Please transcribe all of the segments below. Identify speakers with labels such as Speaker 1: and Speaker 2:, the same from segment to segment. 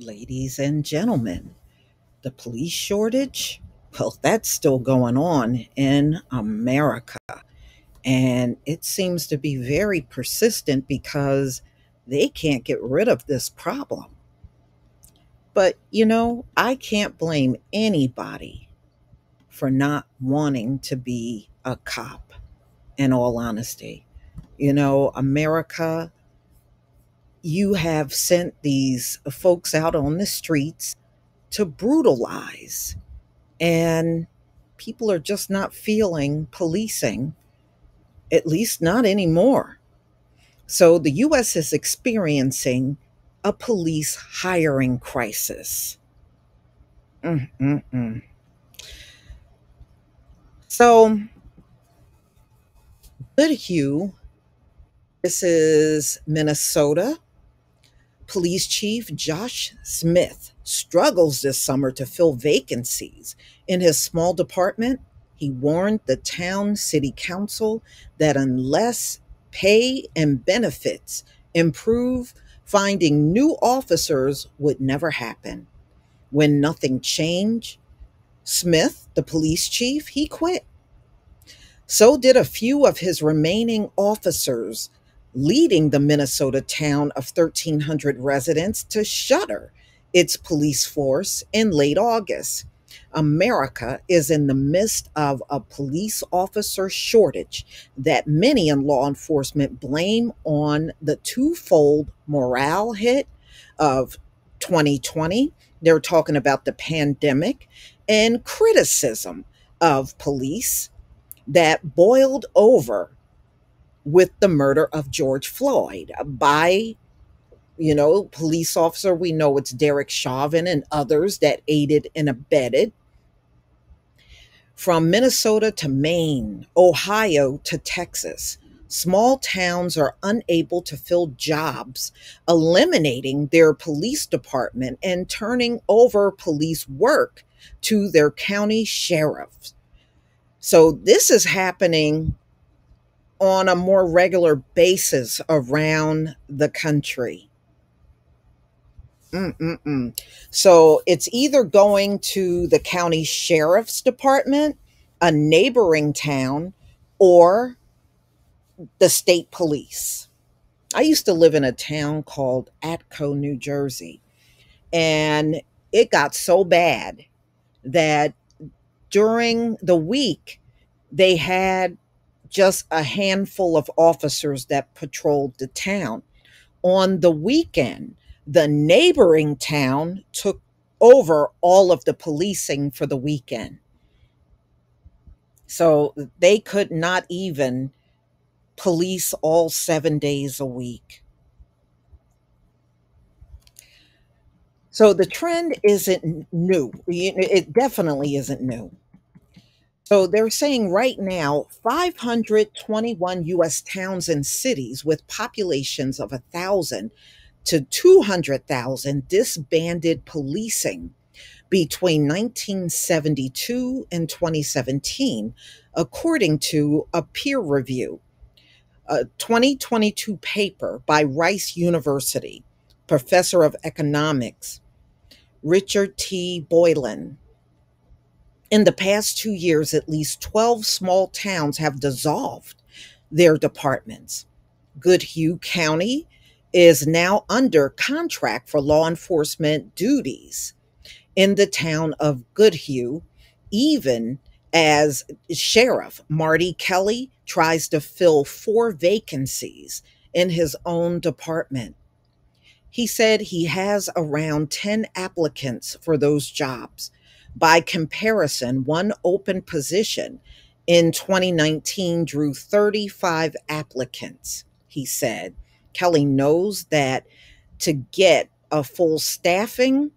Speaker 1: Ladies and gentlemen, the police shortage, well, that's still going on in America. And it seems to be very persistent because they can't get rid of this problem. But, I can't blame anybody for not wanting to be a cop, in all honesty. America, you have sent these folks out on the streets to brutalize. And people are just not feeling policing, at least not anymore. So the US is experiencing a police hiring crisis. Mm-mm-mm. So, Goodhue, this is Minnesota. Police Chief Josh Smith struggles this summer to fill vacancies in his small department. He warned the town city council that unless pay and benefits improve, finding new officers would never happen. When nothing changed, Smith, the police chief, he quit. So did a few of his remaining officers, leading the Minnesota town of 1,300 residents to shutter its police force in late August. America is in the midst of a police officer shortage that many in law enforcement blame on the twofold morale hit of 2020. They're talking about the pandemic and criticism of police that boiled over with the murder of George Floyd by, police officer. We know it's Derek Chauvin and others that aided and abetted. From Minnesota to Maine, Ohio to Texas, small towns are unable to fill jobs, eliminating their police department and turning over police work to their county sheriffs. So this is happening on a more regular basis around the country. Mm-mm-mm. So it's either going to the county sheriff's department, a neighboring town, or the state police. I used to live in a town called Atco, New Jersey, and it got so bad that during the week they had just a handful of officers that patrolled the town. On the weekend, the neighboring town took over all of the policing for the weekend. So they could not even police all 7 days a week. So the trend isn't new. It definitely isn't new. So they're saying right now 521 US towns and cities with populations of 1,000 to 200,000 disbanded policing between 1972 and 2017, according to a peer review. A 2022 paper by Rice University, professor of economics, Richard T. Boylan. In the past 2 years, at least 12 small towns have dissolved their departments. Goodhue County is now under contract for law enforcement duties in the town of Goodhue, even as Sheriff Marty Kelly tries to fill 4 vacancies in his own department. He said he has around 10 applicants for those jobs. By comparison, one open position in 2019 drew 35 applicants, he said. Kelly knows that to get a full staffing,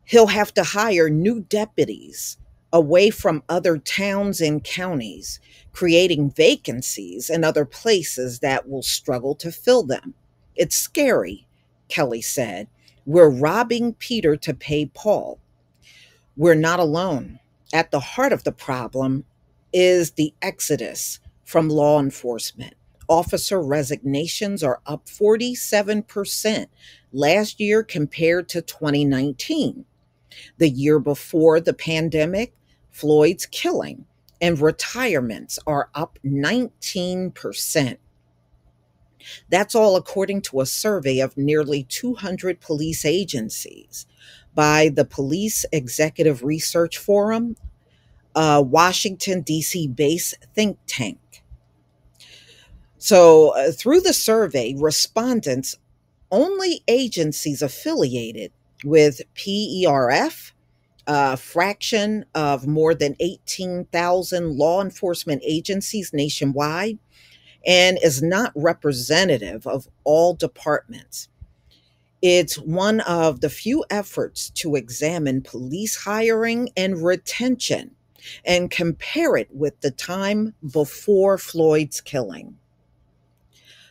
Speaker 1: he'll have to hire new deputies away from other towns and counties, creating vacancies in other places that will struggle to fill them. It's scary, Kelly said. We're robbing Peter to pay Paul. We're not alone. At the heart of the problem is the exodus from law enforcement. Officer resignations are up 47% last year compared to 2019. The year before the pandemic, Floyd's killing and retirements are up 19%. That's all according to a survey of nearly 200 police agencies by the Police Executive Research Forum, a Washington, D.C. based think tank. So, through the survey, respondents, only agencies affiliated with PERF, a fraction of more than 18,000 law enforcement agencies nationwide, and is not representative of all departments. It's one of the few efforts to examine police hiring and retention and compare it with the time before Floyd's killing.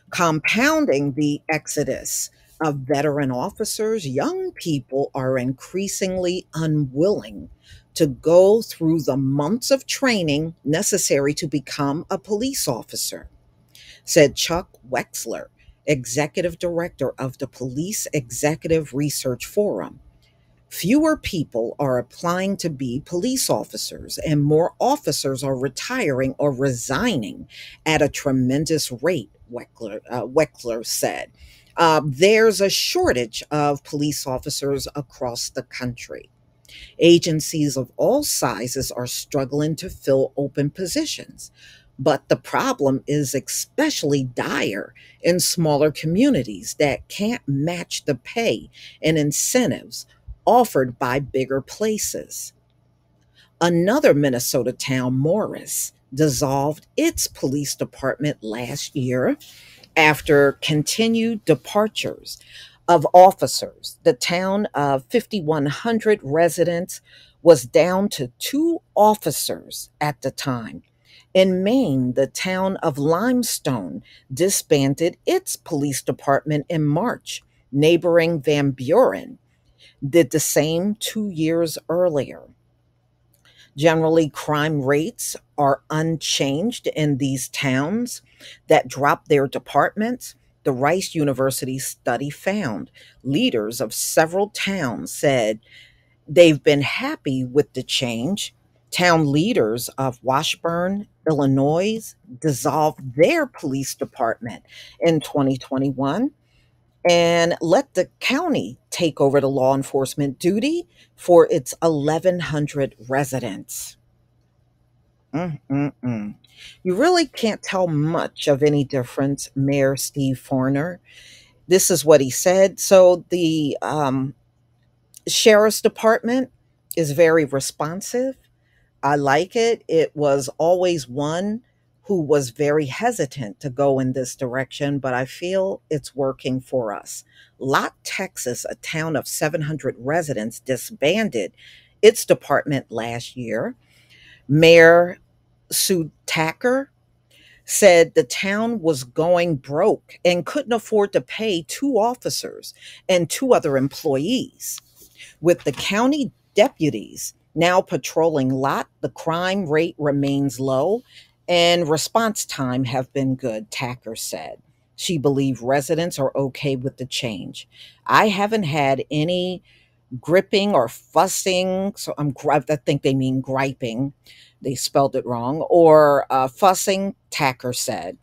Speaker 1: Compounding the exodus of veteran officers, young people are increasingly unwilling to go through the months of training necessary to become a police officer, said Chuck Wexler, executive director of the Police Executive Research Forum. Fewer people are applying to be police officers, and more officers are retiring or resigning at a tremendous rate, Weckler said. There's a shortage of police officers across the country. Agencies of all sizes are struggling to fill open positions. But the problem is especially dire in smaller communities that can't match the pay and incentives offered by bigger places. Another Minnesota town, Morris, dissolved its police department last year after continued departures of officers. The town of 5,100 residents was down to two officers at the time. In Maine, the town of Limestone disbanded its police department in March. Neighboring Van Buren did the same 2 years earlier. Generally, crime rates are unchanged in these towns that dropped their departments. The Rice University study found leaders of several towns said they've been happy with the change. Town leaders of Washburn, Illinois, dissolved their police department in 2021 and let the county take over the law enforcement duty for its 1,100 residents. Mm-mm-mm. You really can't tell much of any difference, Mayor Steve Forner. This is what he said. So the sheriff's department is very responsive. I like it. It was always one who was very hesitant to go in this direction, but I feel it's working for us. Lott, Texas, a town of 700 residents, disbanded its department last year. Mayor Sue Tacker said the town was going broke and couldn't afford to pay two officers and two other employees. With the county deputies now patrolling Lott, the crime rate remains low and response time have been good, Tacker said. She believed residents are okay with the change. I haven't had any gripping or fussing, so I think they mean griping. They spelled it wrong, or fussing, Tacker said.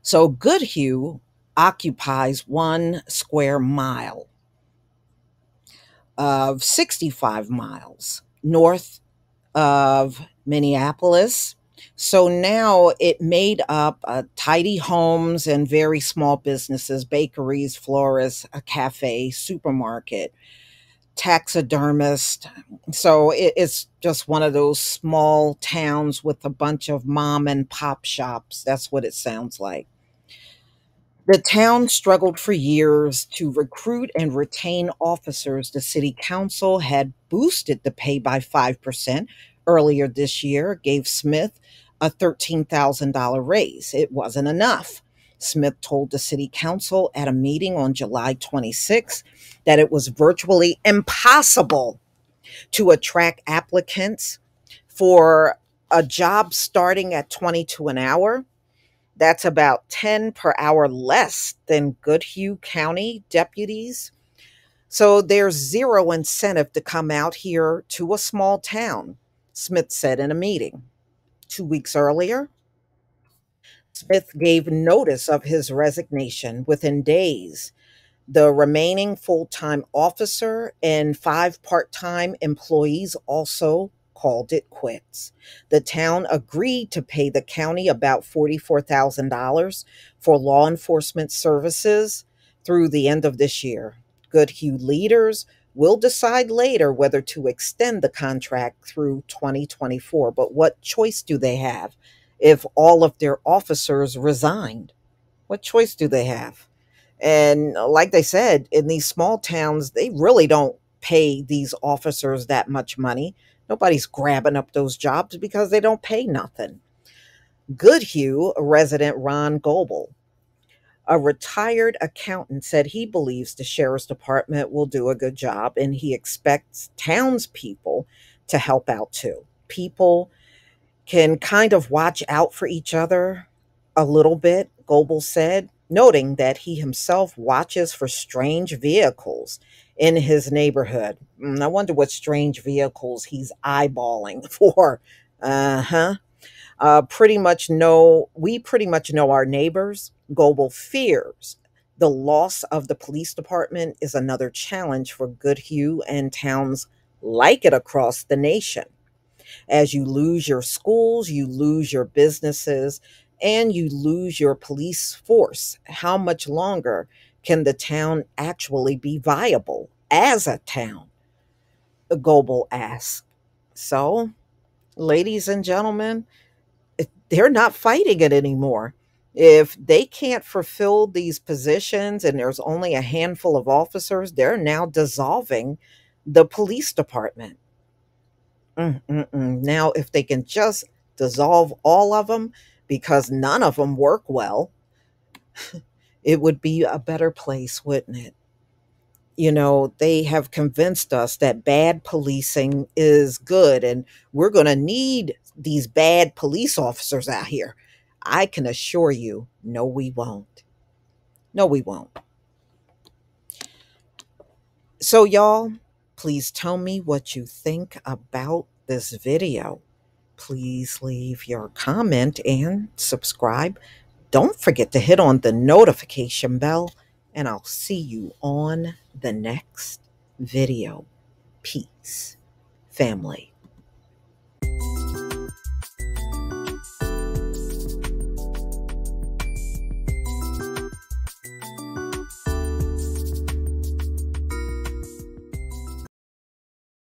Speaker 1: So Goodhue occupies 1 square mile of 65 miles north of Minneapolis. So now it made up tidy homes and very small businesses, bakeries, florists, a cafe, supermarket, taxidermist. So it's just one of those small towns with a bunch of mom and pop shops. That's what it sounds like. The town struggled for years to recruit and retain officers. The city council had boosted the pay by 5% earlier this year, gave Smith a $13,000 raise. It wasn't enough. Smith told the city council at a meeting on July 26 that it was virtually impossible to attract applicants for a job starting at 22 an hour. That's about 10 per hour less than Goodhue County deputies. So there's zero incentive to come out here to a small town, Smith said in a meeting. 2 weeks earlier, Smith gave notice of his resignation within days. The remaining full time officer and 5 part-time employees also called it quits. The town agreed to pay the county about $44,000 for law enforcement services through the end of this year. Goodhue leaders will decide later whether to extend the contract through 2024. But what choice do they have if all of their officers resigned? What choice do they have? And like they said, in these small towns, they really don't pay these officers that much money. Nobody's grabbing up those jobs because they don't pay nothing. Goodhue resident Ron Goebel, a retired accountant, said he believes the sheriff's department will do a good job and he expects townspeople to help out too. People can kind of watch out for each other a little bit, Goebel said, noting that he himself watches for strange vehicles in his neighborhood. I wonder what strange vehicles he's eyeballing for. Uh-huh. We pretty much know our neighbors. Goebel fears the loss of the police department is another challenge for Goodhue and towns like it across the nation. As you lose your schools, you lose your businesses, and you lose your police force. How much longer can the town actually be viable as a town? Goebel asked. So, ladies and gentlemen, they're not fighting it anymore. If they can't fulfill these positions and there's only a handful of officers, they're now dissolving the police department. Now, if they can just dissolve all of them because none of them work well, it would be a better place, wouldn't it? They have convinced us that bad policing is good and we're going to need these bad police officers out here. I can assure you, no, we won't. No, we won't. So, y'all, please tell me what you think about this video. Please leave your comment and subscribe. Don't forget to hit on the notification bell, and I'll see you on the next video. Peace, family.